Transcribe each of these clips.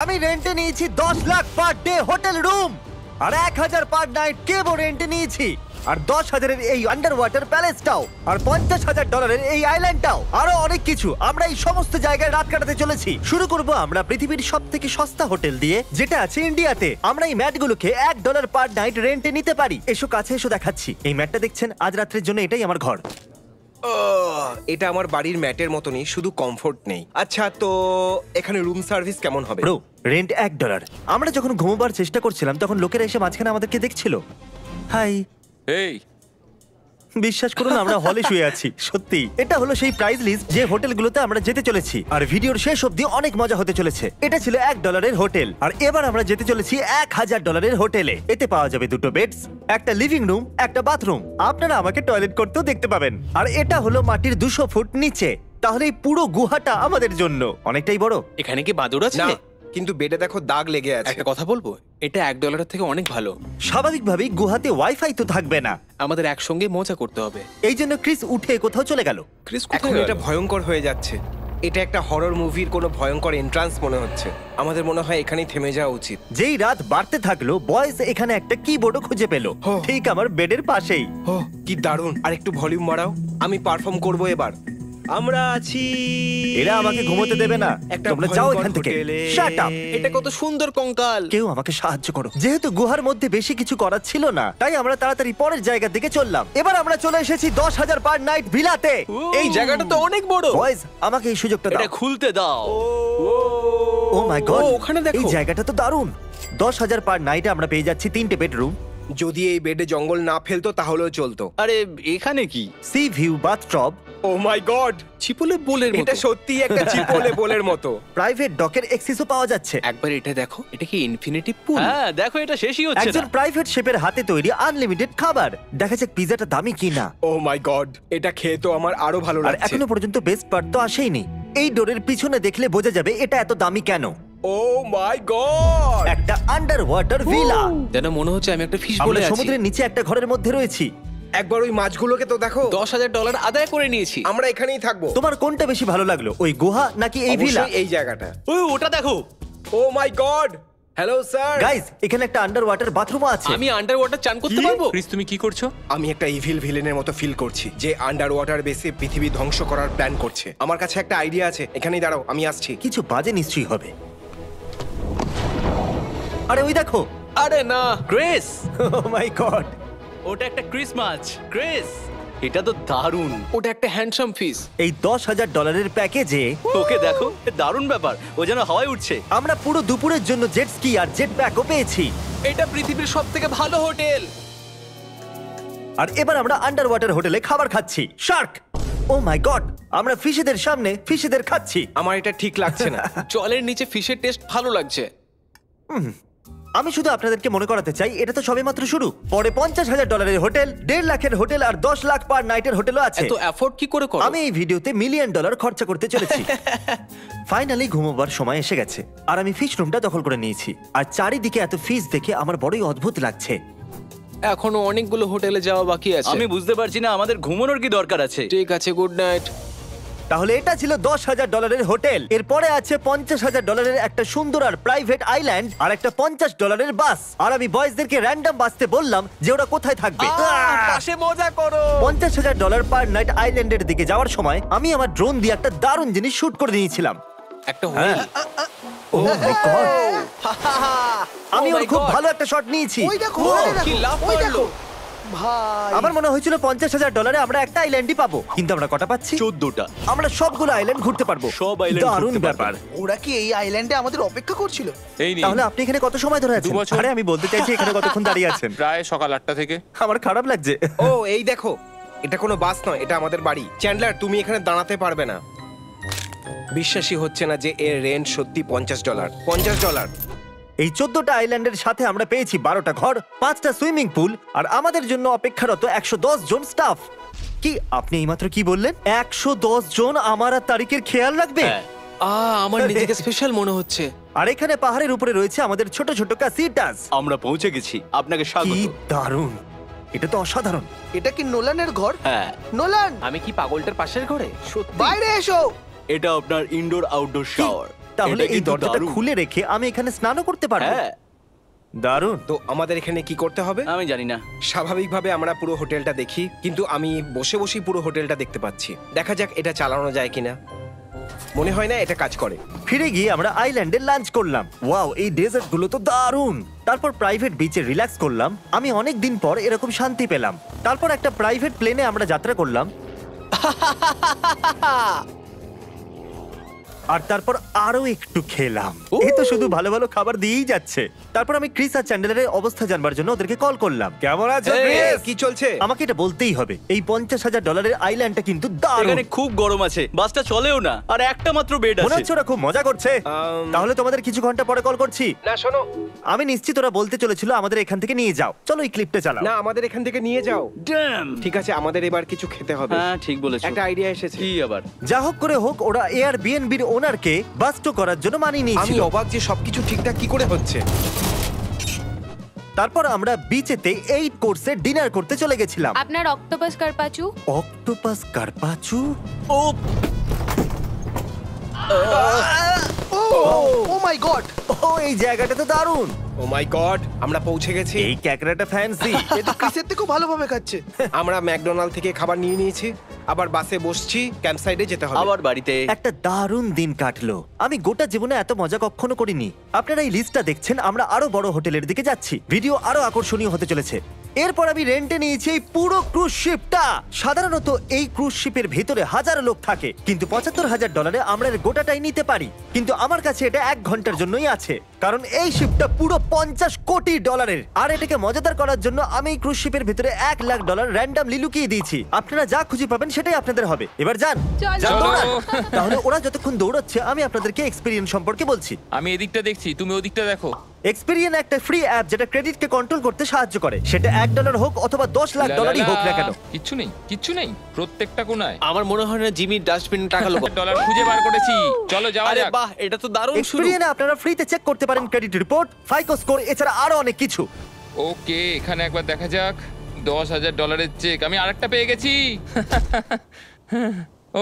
আমি রেন্টে নিয়েছি 10 lakh per day hotel room, আর 1000 পার নাইট কেবল রেন্টে নিয়েছি, আর 10,000-এর এই আন্ডার ওয়াটার প্যালেসটাও, আর $50,000 এই আইল্যান্ডটাও, আরো অনেক কিছু। আমরা এই সমস্ত জায়গায় রাত কাটাতে চলেছি। শুরু করব আমরা পৃথিবীর সব থেকে সস্তা হোটেল দিয়ে, যেটা আছে ইন্ডিয়াতে। আমরা এই ম্যাটগুলোকে $1 পার নাইট রেন্টে নিতে পারি। এসো কাছে এসো, দেখাচ্ছি। এই ম্যাটটা দেখছেন, আজ রাত্রের জন্য এটাই আমার ঘর। এটা আমার বাড়ির ম্যাটের মতনই, শুধু কমফোর্ট নেই। আচ্ছা, তো এখানে রুম সার্ভিস কেমন হবে? Bro, rent $1। আমরা যখন ঘুমোবার চেষ্টা করছিলাম তখন লোকেরা এসে মাঝখানে আমাদেরকে দেখছিল। হাই, এই বিশ্বাস করুন আমরা হলে শুয়ে আছি। সত্যি এটা হলো সেই প্রাইস লিস্ট যে হোটেলগুলোতে আমরা যেতে চলেছি, আর ভিডিওর শেষ অবধি অনেক মজা হতে চলেছে। এটা ছিল $1-এর হোটেল, আর এবার আমরা যেতে চলেছি $1,000-এর হোটেলে। এতে পাওয়া যাবে 2টো বেডস, একটা লিভিং রুম, একটা বাথরুম। আপনারা আমাকে টয়লেট করতেও দেখতে পাবেন। আর এটা হলো মাটির 200 ফুট নিচে। তাহলে এই পুরো গুহাটা আমাদের জন্য অনেকটাই বড়। এখানে কি বাদুড় আছে? না, কিন্তু বেডে দেখো দাগ লেগে আছে। একটা কথা বলবো, এটা $1 থেকে অনেক ভালো। স্বাভাবিকভাবেই গুহাতে ওয়াইফাই তো থাকবে না, আমাদের একসঙ্গে মজা করতে হবে। এই জন্য ক্রিস উঠে কোথাও চলে গেল। ক্রিস এখন কোথায় এটা গেল? ভয়ঙ্কর হয়ে যাচ্ছে। এটা একটা হরর মুভির কোনো ভয়ঙ্কর এন্ট্রান্স মনে হচ্ছে। আমাদের মনে হয় এখানেই থেমে যাওয়া উচিত। যেই রাত বাড়তে থাকলো, বয়েস এখানে একটা কিবোর্ডও খুঁজে পেল, ঠিক আমার বেডের পাশেই। ও কি দারুণ! আর একটু ভলিউম বাড়াও, আমি পারফর্ম করব এবার। আমরা আছি। এরা আমাকে ঘুমোতে দেবে না। একটা তোমরা যাও ভয়ঙ্কর এখান থেকে। হোটেলে। Shut up! এটা কত সুন্দর কঙ্কাল। কেউ আমাকে সাহায্য করো। যেহেতু গুহার মধ্যে বেশি কিছু করার ছিল না, তাই আমরা তাড়াতাড়ি পরের জায়গার দিকে চললাম। এবার আমরা চলে এসেছি 10,000 পার নাইট ভিলাতে। এই জায়গাটা তো অনেক বড়। বয়েজ, আমাকে এই সুযোগটা দাও। এটা খুলতে দাও। ও মাই গড, ও, ওখানে দেখো। এই জায়গাটা তো দারুণ। 10,000 পার নাইটে আমরা পেয়ে যাচ্ছি 3টে বেডরুম, যদি এই বেডে জঙ্গল না ফেলতো তাহলেও চলতো। আরে এখানে কি? সি ভিউ বাথটব, ও মাই গড, চিপলে বোলের মতো। এটা সত্যি একটা চিপোলে বোলের মতো। প্রাইভেট ডকের অ্যাক্সেসও পাওয়া যাচ্ছে। একবার এটা দেখো, এটা কি ইনফিনিটি পুল? হ্যাঁ, দেখো এটা শেষই হচ্ছে একজন না। প্রাইভেট শেফের হাতে তৈরি আনলিমিটেড খাবার। দেখা যাক পিজাটা দামি কিনা। ও মাই গড, এটা খেয়ে তো আমার আরো ভালো আর লাগছে। এখনো পর্যন্ত বেস্ট পার্ট তো আসেইনি। এই ডোরের পিছনে দেখলে বোঝা যাবে এটা এত দামি কেন। ও মাই গড, একটা আন্ডার ওয়াটার ভিলা। যেন মনে হচ্ছে আমি একটা ফিশ আমরা বলে আছি। সমুদ্রের নিচে একটা ঘরের মধ্যে রয়েছি। একবার ওই মাছগুলোকে তো দেখো। $10,000 আদায় করে নিয়েছি। আমরা এখানেই থাকবো। তোমার কোনটা বেশি ভালো লাগলো, ওই গুহা নাকি এই ভিলা? অবশ্যই এই জায়গাটা। ওই ওটা দেখো। ও মাই গড, হ্যালো স্যার। গাইস, এখানে একটা আন্ডার ওয়াটার বাথরুম আছে। আমি আন্ডার ওয়াটার চান করতে পারবো? ক্রিস, তুমি কি করছো? আমি একটা ইভিল ভিলেনের মতো ফিল করছি, যে আন্ডার ওয়াটার বেসে পৃথিবী ধ্বংস করার প্ল্যান করছে। আমার কাছে একটা আইডিয়া আছে, এখানেই দাঁড়াও, আমি আসছি। কিছু বাজে নিশ্চয়ই হবে। আরে ওই দেখো। আরে না, ক্রিস, ও মাই গড, ওটা একটা ক্রিসমাস। ক্রিস, এটা তো দারুণ। ওটা একটা হ্যান্ডসাম ফিশ। এই $10,000 প্যাকেজে ওকে দেখো, এ দারুণ ব্যাপার। ও যেন হাওয়ায় উঠছে। আমরা পুরো দুপুরের জন্য জেট স্কি আর জেট প্যাকও পেয়েছি। এটা পৃথিবীর সবথেকে ভালো হোটেল। আর এবার আমরা আন্ডার ওয়াটার হোটেলে খাবার খাচ্ছি। শার্ক! ও মাই গড, আমরা ফিশেদের সামনে ফিশেদের খাচ্ছি। আমার এটা ঠিক লাগছে না। জলের নিচে ফিশের টেস্ট ভালো লাগছে। আমি শুধু আপনাদেরকে মনে করাতে চাই, এটা তো সবেমাত্র শুরু। পরে $50,000 হোটেল, 1.5 লাখের হোটেল আর 10 লাখ পার নাইটের হোটেলও আছে। এত অ্যাফোর্ড কি করে করো? আমি এই ভিডিওতে $1 মিলিয়ন খরচা করতে চলেছি। ফাইনালি ঘুমোবার সময় এসে গেছে, আর আমি ফিশ রুমটা দখল করে নিয়েছি। আর চারিদিকে এত ফিশ দেখে আমার বড়ই অদ্ভুত লাগছে। এখনো অনেকগুলো হোটেলে যাওয়া বাকি আছে। আমি বুঝতে পারছি না আমাদের ঘুমানোর কি দরকার আছে। ঠিক আছে, গুড নাইট। তাহলে এটা ছিল $10,000 হোটেল। এরপরে আছে $50,000 একটা সুন্দর আর প্রাইভেট আইল্যান্ড, আর একটা $50 বাস। আর আমি বয়েজদেরকে র্যান্ডম বাসতে বললাম যে ওরা কোথায় থাকবে। পাশে মজা করো। $50,000 পার নাইট আইল্যান্ডের দিকে যাওয়ার সময় আমি আমার ড্রোন দিয়ে একটা দারুণ জিনিস শুট করে নিয়েছিলাম। একটা হোটেল। ও মাই গড, আমি Oh ওর my খুব God! ভালো একটা শট নিয়েছি। ওই দেখো, ও, ওই দেখো, কি লাভ ওই মারলো। দেখো। ভাই, আমার মনে হয়েছিল $50,000 আমরা একটা আইল্যান্ডই পাবো, কিন্তু আমরা কটা পাচ্ছি? 14টা। আমরা সবগুলো আইল্যান্ড ঘুরতে পারবো। সব island দারুণ ঘুরতে ব্যাপার। ওরা কি এই আইল্যান্ডে আমাদের অপেক্ষা করছিল? এই নিন। তাহলে আপনি এখানে কত সময় ধরে আছেন? 2 বছর। আরে আমি বলতে চাইছি এখানে কতক্ষণ দাঁড়িয়ে আছেন? প্রায় সকাল 8টা থেকে। আমার খারাপ লাগছে। ও এই দেখো, এটা কোনো বাস নয়, এটা আমাদের বাড়ি। চ্যান্ডলার, তুমি এখানে দাঁড়াতে পারবে না। বিশ্বাসই হচ্ছে না যে এর রেন্ট সত্যি $50। $50। এই 14টা আইল্যান্ডের সাথে আমরা পেয়েছি 12টা ঘর, 5টা সুইমিং পুল, আর আমাদের জন্য অপেক্ষারত 110 জন স্টাফ। কি আপনি এইমাত্র কি বললেন? 110 জন আমার আর তারিখের খেয়াল রাখবে? হ্যাঁ। আমার নিজেকে স্পেশাল মনে হচ্ছে। আর এখানে পাহাড়ের উপরে রয়েছে আমাদের ছোট ছোট ক্যাসিটাস। আমরা পৌঁছে গেছি। আপনাকে কি স্বাগত। দারুণ, এটা তো অসাধারণ। এটা কি নোলানের ঘর? হ্যাঁ। নোলান, আমি কি পাগলটার পাশের ঘরে? সত্যি? বাইরে এসো। এটা আপনার ইনডোর আউটডোর শাওয়ার। তাহলে এটা এই কিন্তু দরজাটা দারুণ। খুলে রেখে আমি এখানে স্নানও করতে পারবো। হ্যাঁ দারুণ। তো আমাদের এখানে কি করতে হবে? আমি জানি না। স্বাভাবিকভাবে আমরা পুরো হোটেলটা দেখি, কিন্তু আমি বসে বসেই পুরো হোটেলটা দেখতে পাচ্ছি। দেখা যাক এটা চালানো যায় কিনা। মনে হয় না এটা কাজ করে। ফিরে গিয়ে আমরা আইল্যান্ডে লাঞ্চ করলাম। ওয়াও, এই ডেজার্ট গুলো তো দারুণ। তারপর প্রাইভেট বিচে রিল্যাক্স করলাম। আমি অনেক দিন পর এরকম শান্তি পেলাম। তারপর একটা প্রাইভেট প্লেনে আমরা যাত্রা করলাম। আর তারপর আরো একটু খেলাম। এই তো শুধু ভালো ভালো খাবার দিয়েই যাচ্ছে। তারপর আমি ক্রিস আর চ্যান্ডেলের অবস্থা জানবার জন্য ওদেরকে কল করলাম। কেমন আছো এই, ক্রিস? কি চলছে? আমাকে এটা বলতেই হবে, এই $50,000 আইল্যান্ডটা কিন্তু দারুণ। এখানে খুব গরম আছে, বাসটা চলেও না, আর একটা মাত্র বেড মনে আছে। হচ্ছে ওরা খুব মজা করছে। তাহলে তোমাদের কিছু ঘন্টা পরে কল করছি। না শোনো, আমি নিশ্চিত ওরা বলতে চলেছিল আমাদের এখান থেকে নিয়ে যাও। চলো এই ক্লিপটা চালাও। না আমাদের এখান থেকে নিয়ে যাও। Damn! ঠিক আছে, আমাদের এবার কিছু খেতে হবে। হ্যাঁ ঠিক বলেছো। একটা আইডিয়া এসেছে। কি আবার? যা হোক করে হোক, ওরা এয়ারবিএনবির ওনারকে বাস্টো করার জন্য মানিয়ে আমি নিয়েছিল। অবাক যে সবকিছু ঠিকঠাক কি করে হচ্ছে। তারপর আমরা বিচেতে 8 কোর্সে ডিনার করতে চলে গেছিলাম। আপনার অক্টোপাস কারপাচু। অক্টোপাস কারপাচু। ও ও মাই গড! ও, এই জায়গাটা তো দারুণ। ও মাই গড, আমরা পৌঁছে গেছি। এই ক্যাকড়াটা ফ্যান্সি। এ তো ক্রিসের থেকেও ভালোভাবে খাচ্ছে। আমরা ম্যাকডোনাল্ড থেকে খাবার নিয়ে নিয়েছি, আবার বাসে বসছি, ক্যাম্পসাইটে যেতে হবে। আবার বাড়িতে। একটা দারুণ দিন কাটলো। আমি গোটা জীবনে এত মজা কখনো করিনি। আপনারা এই লিস্টটা দেখছেন, আমরা আরো বড় হোটেলের দিকে যাচ্ছি। ভিডিও আরো আকর্ষণীয় হতে চলেছে। এরপর আমি রেন্টে নিয়েছি এই পুরো ক্রুজ শিপটা। সাধারণত এই ক্রুজ শিপের ভেতরে হাজার লোক থাকে, কিন্তু $75,000 আমরা এর গোটাটাই নিতে পারি। কিন্তু আমার কাছে এটা 1 ঘন্টার জন্যই আছে, কারণ এই শিপটা পুরো $50 কোটি। আর এটাকে মজাদার করার জন্য আমি এই ক্রুজ শিপের ভেতরে $1 লাখ র্যান্ডমলি লুকিয়ে দিয়েছি। আপনারা যা খুঁজে পাবেন সেটাই আপনাদের হবে। এবার যান, চলো। যান দৌড়ান। তাহলে ওরা যতক্ষণ দৌড়াচ্ছে আমি আপনাদেরকে এক্সপেরিয়েন্স সম্পর্কে বলছি। আমি এদিকটা দেখছি, তুমি ওদিকটা দেখো। এক্সপেরিয়েন্স একটা ফ্রি অ্যাপ যেটা ক্রেডিটকে কন্ট্রোল করতে সাহায্য করে। সেটা $1 হোক অথবা $10 লাখ হোক না কেন। কিচ্ছু নেই, কিচ্ছু নেই, প্রত্যেকটা কোণায় আমার মনে হয় না জিমি ডাস্টবিন টাকা লোক। ডলার খুঁজে বার করেছি। চলো যাওয়া আরে যাক। বাহ, এটা তো দারুণ শুরু। এক্সপেরিয়েন্স আপনারা ফ্রিতে চেক করতে পারেন ক্রেডিট রিপোর্ট, ফাইকো স্কোর, এছাড়া আরো অনেক কিছু। ওকে, এখানে একবার দেখা যাক। $10,000 চেক আমি আরেকটা পেয়ে গেছি।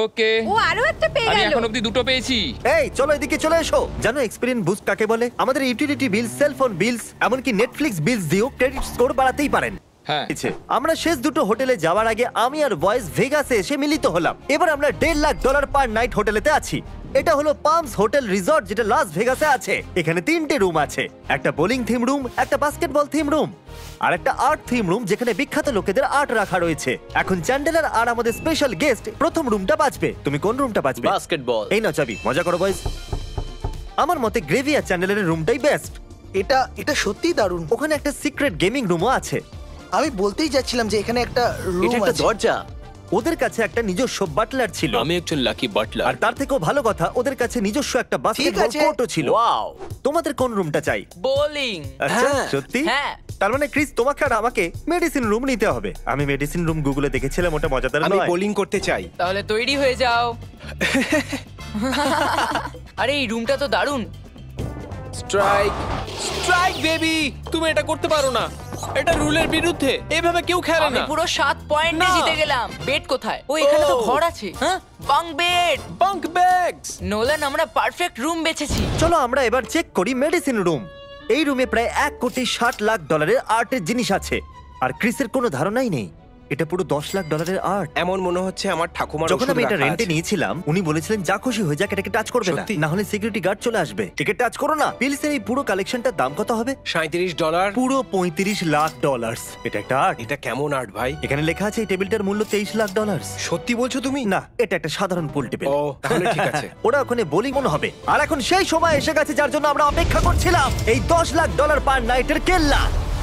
ওকে, ও আরো একটা পেয়ে আমি গেল। এখন অব্দি দুটো পেয়েছি। এই চলো এদিকে চলে এসো। জানো এক্সপেরিয়েন্স বুস্ট কাকে বলে? আমাদের ইউটিলিটি বিল, সেলফোন বিলস, এমনকি নেটফ্লিক্স বিলস দিয়েও ক্রেডিট স্কোর বাড়াতেই পারেন। হ্যাঁ, আমরা শেষ দুটো হোটেলে যাওয়ার আগে আমি আর ভয়েস ভেগাসে এসে মিলিত হলাম। এবার আমরা $1.5 লাখ পার নাইট হোটেলেতে আছি। এটা হলো পামস হোটেল রিসর্ট, যেটা লাস ভেগাসে আছে। এখানে 3টে রুম আছে, একটা বোলিং থিম রুম, একটা বাস্কেটবল থিম রুম, আর একটা আর্ট থিম রুম যেখানে বিখ্যাত লোকেদের আর্ট রাখা রয়েছে। এখন চ্যান্ডেলার আর আমাদের স্পেশাল গেস্ট প্রথম রুমটা বাঁচবে। তুমি কোন রুমটা বাঁচবে? বাস্কেটবল। এই নাও চাবি, মজা করো বয়েজ। আমার মতে গ্রেভি আর চ্যান্ডেলারের রুমটাই বেস্ট। এটা সত্যিই দারুণ। ওখানে একটা সিক্রেট গেমিং রুমও আছে। আমি বলতেই যাচ্ছিলাম যে এখানে একটা এটা রুম একটা আছে। দরজা। ওদের কাছে একটা নিজস্ব বাটলার ছিল, আমি একজন লাকি বাটলার। আর তার থেকেও ভালো কথা ওদের কাছে নিজস্ব একটা বাস্কেটবল আছে। কোর্টও ছিল। ওয়াও। তোমাদের কোন রুমটা চাই? বোলিং। আচ্ছা, হ্যাঁ। সত্যি? হ্যাঁ। তার মানে ক্রিস, তোমাকে আর আমাকে মেডিসিন রুম নিতে হবে। আমি মেডিসিন রুম গুগলে দেখেছিলাম, ওটা মজাদার আমি নয়। বোলিং করতে চাই। তাহলে তৈরি হয়ে যাও। আরে এই রুমটা তো দারুণ। Strike, strike baby. তুমি এটা করতে পারো না, এটা রুলের বিরুদ্ধে। এভাবে কেউ খেলে আমি না। পুরো 7 পয়েন্টে না। জিতে গেলাম। বেড কোথায়? ও এখানে তো ও। ঘর আছে। হ্যাঁ, bunk bed. Bunk bags. Nolan, আমরা পারফেক্ট রুম বেছেছি। চলো আমরা এবার চেক করি মেডিসিন রুম। এই রুমে প্রায় $1.60 লাখ আর্টের জিনিস আছে, আর ক্রিসের কোনো ধারণাই নেই এটা পুরো $10 লাখ আর্ট। এমন মনে হচ্ছে আমার ঠাকুমার যখন ওষুধ আমি এটা রাখা রেন্টে আছে। নিয়েছিলাম, উনি বলেছিলেন যা খুশি হয়ে যাক, এটাকে টাচ করবে না, সত্যি? না হলে সিকিউরিটি গার্ড চলে আসবে। একে টাচ করো না। পিলসের এই পুরো কালেকশনটার দাম কত হবে? $37। পুরো $35 লাখ। এটা একটা আর্ট। এটা কেমন আর্ট ভাই? এখানে লেখা আছে এই টেবিলটার মূল্য $23 লাখ। সত্যি বলছো তুমি? না, এটা একটা সাধারণ পুল টেবিল। ও, তাহলে ঠিক আছে। ওরা ওখানে বোলিং মনে হবে। আর এখন সেই সময় এসে গেছে যার জন্য আমরা অপেক্ষা করছিলাম, এই $10 লাখ পার নাইটের কেল্লা।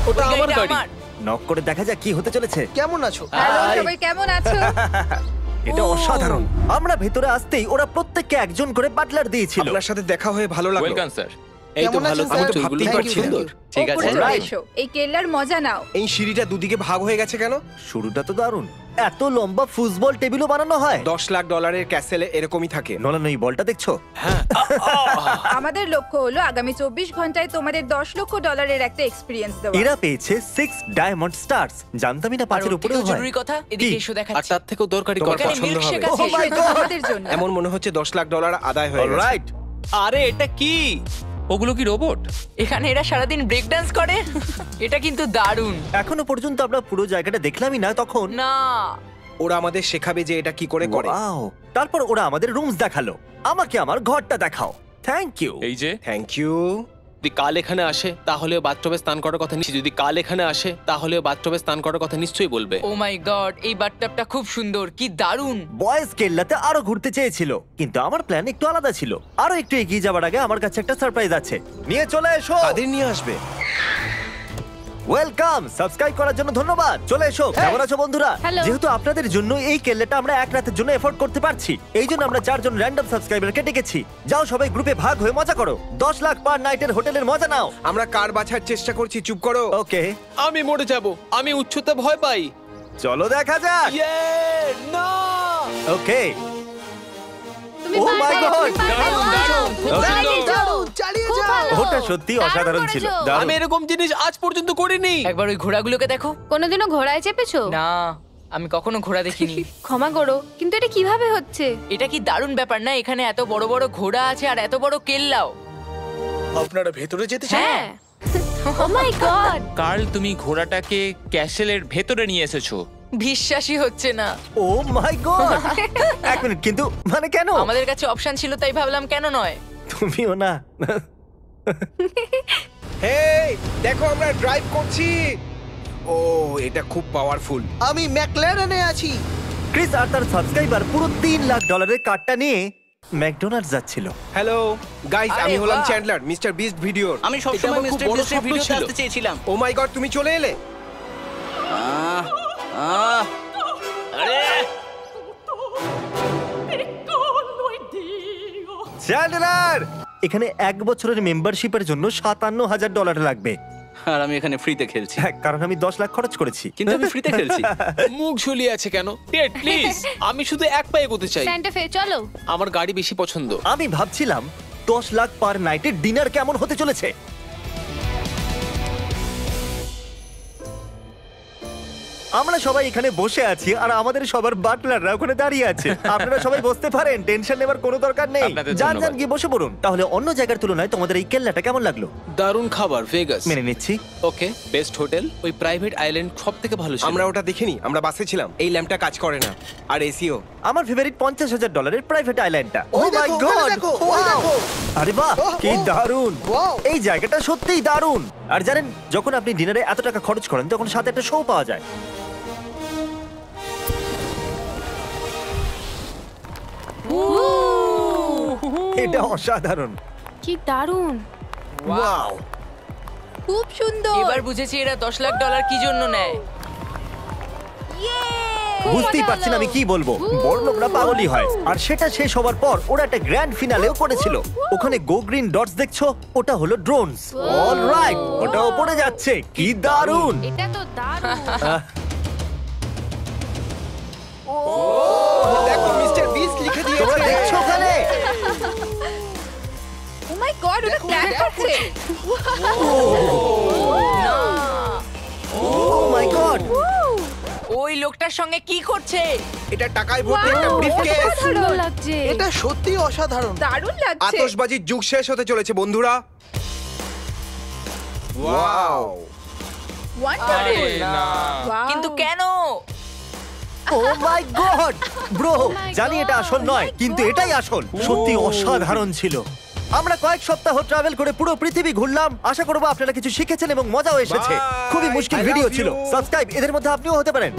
ওটা ওই আমার গাড়িটা গাড়ি। আমার। নক করে দেখা যাক কি হতে চলেছে। কেমন আছো? Hello hi. সবাই, কেমন আছো? এটা অসাধারণ। আমরা ভেতরে আসতেই ওরা প্রত্যেককে একজন করে বাটলার দিয়েছিল। আপনার সাথে দেখা হয়ে ভালো লাগলো। Welcome sir. এই তো কেমন ভালো, আছেন, আমি তো স্যার? ভাবতেই Thank you, পারছি না। thank you. ঠিক আছে। ওপরে চলে Alright. এসো, এই কেল্লার মজা নাও। এই সিঁড়িটা দুদিকে ভাগ হয়ে গেছে কেন? শুরুটা তো দারুণ। এত লম্বা ফুটবল টেবিলও বানানো হয়। $10 লাখ ক্যাসেলে এরকমই থাকে। নলান, এই বলটা দেখছো? আমাদের লক্ষ্য হলো আগামী 24 ঘন্টায় তোমাদের $10 লক্ষ একটা এক্সপিরিয়েন্স দেওয়া। এরা পেয়েছে 6 ডায়মন্ড স্টার্স। জানতামই না আর 5-এর ওর উপরেও থেকেও হয়। জরুরি কথা, এদিকে কি? এসো আর দেখাচ্ছি। তার থেকেও দরকারি তোমার কথা। এখানে পছন্দ মিল্কশেক হবে। আছে। Oh my এটা God! তোমাদের জন্য। এমন মনে হচ্ছে $10 লাখ আদায় হয়ে গেছে। অলরাইট, আরে এটা কি? ওগুলো কি রোবট? এখানে এরা সারাদিন ব্রেক ডান্স করে। এটা কিন্তু দারুণ। এখনো পর্যন্ত আমরা পুরো জায়গাটা দেখলামই না তখন। না, ওরা আমাদের শেখাবে যে এটা কি করে করে। Wow! তারপর ওরা আমাদের রুমস দেখালো। আমাকে আমার ঘরটা দেখাও। Thank you. এই যে থ্যাংক ইউ। যদি কাল এখানে আসে তাহলে বাথটবে স্নান করার কথা নিশ্চয়ই, যদি কাল এখানে আসে তাহলে বাথটবে স্নান করার কথা নিশ্চয়ই বলবে। ও মাই গড, এই বাথটাবটা খুব সুন্দর, কি দারুণ। বয়েজ কেল্লাতে আরো ঘুরতে চেয়েছিল, কিন্তু আমার প্ল্যান একটু আলাদা ছিল। আরো একটু এগিয়ে যাওয়ার আগে আমার কাছে একটা সারপ্রাইজ আছে। নিয়ে চলে এসো। তাদের নিয়ে আসবে। ওয়েলকাম। সাবস্ক্রাইব করার জন্য ধন্যবাদ। চলে এসো। কেমন আছো বন্ধুরা? Hello. যেহেতু আপনাদের জন্য এই কেল্লাটা আমরা এক রাতের জন্য এফোর্ড করতে পারছি, এই জন্য আমরা 4 জন র্যান্ডম সাবস্ক্রাইবারকে ডেকেছি। যাও সবাই গ্রুপে ভাগ হয়ে মজা করো। 10 লাখ পার নাইটের হোটেলের মজা নাও। আমরা কার বাছার চেষ্টা করছি, চুপ করো। ওকে, আমি মরে যাব, আমি উচ্চতা ভয় পাই। চলো দেখা যাক। ইয়ে না, ওকে। তুমি Oh my পারবে, God! তুমি পারবে। দারুণ, দারুণ, খুব Okay. সুন্দর। দারুণ, চালিয়ে খুব যাও। ভালো। ওটা সত্যি দারুণ অসাধারণ ছিল। করেছো। দারুণ। আমি এরকম জিনিস আজ পর্যন্ত করিনি। একবার ওই ঘোড়াগুলোকে দেখো। কোনোদিনও ঘোড়ায় চেপেছো? না, আমি কখনো ঘোড়া দেখিনি। ক্ষমা করো, কিন্তু এটা কিভাবে হচ্ছে? এটা কি দারুণ ব্যাপার না? এখানে এত বড় বড় ঘোড়া আছে আর এত বড় কেল্লাও। আপনারা ভেতরে যেতে চান? হ্যাঁ, ও মাই গড! কার্ল, তুমি ঘোড়াটাকে ক্যাসেলের ভেতরে নিয়ে এসেছো। বিশ্বাসই হচ্ছে না। ও মাই গড! এক মিনিট, কিন্তু মানে কেন? আমাদের কাছে অপশন ছিল তাই ভাবলাম কেন নয়। তুমিও না। হেই, দেখো আমরা ড্রাইভ করছি। ও, এটা খুব পাওয়ারফুল। আমি ম্যাকল্যারেনে আছি। ক্রিস আর তার সাবস্ক্রাইবার পুরো $3 লাখ কার্ডটা নিয়ে ম্যাকডোনাল্ডস যাচ্ছিল। হ্যালো গাইস, আরে আমি হলাম বাহ। চ্যান্ডলার, মিস্টার বিস্ট ভিডিওর। আমি এটা সবসময় আমার খুব মিস্টার বড় বিস্টের স্বপ্ন ভিডিওতে ছিল। আসতে চেয়েছিলাম। ও মাই গড, তুমি চলে এলে। আহ, আহ, আরে চ্যান্ডলার, এখানে 1 বছরের মেম্বারশিপের জন্য $57,000 লাগবে। আর আমি এখানে ফ্রিতে খেলছি, হ্যাঁ, কারণ আমি 10 লাখ খরচ করেছি। কিন্তু আমি ফ্রিতে খেলছি। মুখ ঝুলিয়ে আছে কেন? টেড প্লিজ, আমি শুধু এক পায়ে এগোতে চাই। স্যান্টা ফে, চলো। আমার গাড়ি বেশি পছন্দ। আমি ভাবছিলাম 10 লাখ পার নাইটের ডিনার কেমন হতে চলেছে। আমরা সবাই এখানে বসে আছি আর আমাদের সবার বাটলাররা ওখানে দাঁড়িয়ে আছে। আপনারা সবাই বসতে পারেন, টেনশন নেবার কোনো দরকার নেই। আপনাদের যান ধন্যবাদ। যান গিয়ে বসে পড়ুন। তাহলে অন্য জায়গার তুলনায় তোমাদের এই কেল্লাটা কেমন লাগলো? দারুণ খাবার, ভেগাস। মেনে নিচ্ছি। ওকে, বেস্ট হোটেল, ওই প্রাইভেট আইল্যান্ড সব থেকে ভালো ছিল। আমরা ওটা দেখিনি, আমরা বাসে ছিলাম। এই ল্যাম্পটা কাজ করে না, আর এসিও। আমার ফেভারিট $50,000 প্রাইভেট আইল্যান্ডটা। ও ওই মাই দেখো, ওখানে গড! দেখো, ওই দেখো। আরে বাহ, কি দারুণ! Wow! এই জায়গাটা সত্যিই দারুণ। আর জানেন, যখন আপনি ডিনারে এত টাকা খরচ করেন তখন সাথে একটা শো পাওয়া যায়। এটা অসাধারণ। কি দারুণ! ওয়াও! খুব সুন্দর। এবার বুঝেছি এরা $10 লাখ কি জন্য নেয়। খুব বুঝতেই মজা পারছি না হলো। আমি কি বলবো। বড় লোকরা পাগলই হয়। আর সেটা শেষ হওয়ার পর ওরা একটা গ্র্যান্ড ফিনালেও করেছিল। ওখানে গো গ্রিন ডটস দেখছো, ওটা হলো ড্রোনস। অলরাইট, ওটা উপরে যাচ্ছে। কি দারুণ! এটা তো দারুণ। দেখো মিস্টার বিস্ট লিখে তোমরা দিয়েছে। দেখছো ওখানে? ও মাই গড, ওটা ক্র্যাশ করছে। ও মাই গড! ওই লোকটার সঙ্গে কি করছে? এটা টাকায় ভর্তি একটা ব্রিফকেস। সুন্দর লাগছে। এটা সত্যি অসাধারণ। দারুণ লাগছে। আতশবাজির যুগ শেষ হতে চলেছে বন্ধুরা। ওয়াও! ওয়ান্ডারফুল। আরে না। কিন্তু কেন? ও মাই গড! ব্রো, my জানি এটা God! আসল নয়, কিন্তু এটাই আসল। সত্যি অসাধারণ ছিল। আমরা কয়েক সপ্তাহ ট্রাভেল করে পুরো পৃথিবী ঘুরলাম। আশা করবো আপনারা কিছু শিখেছেন এবং মজাও এসেছে। Bye! খুবই মুশকিল I love ভিডিও ছিল। you! সাবস্ক্রাইব, এদের মধ্যে আপনিও হতে পারেন।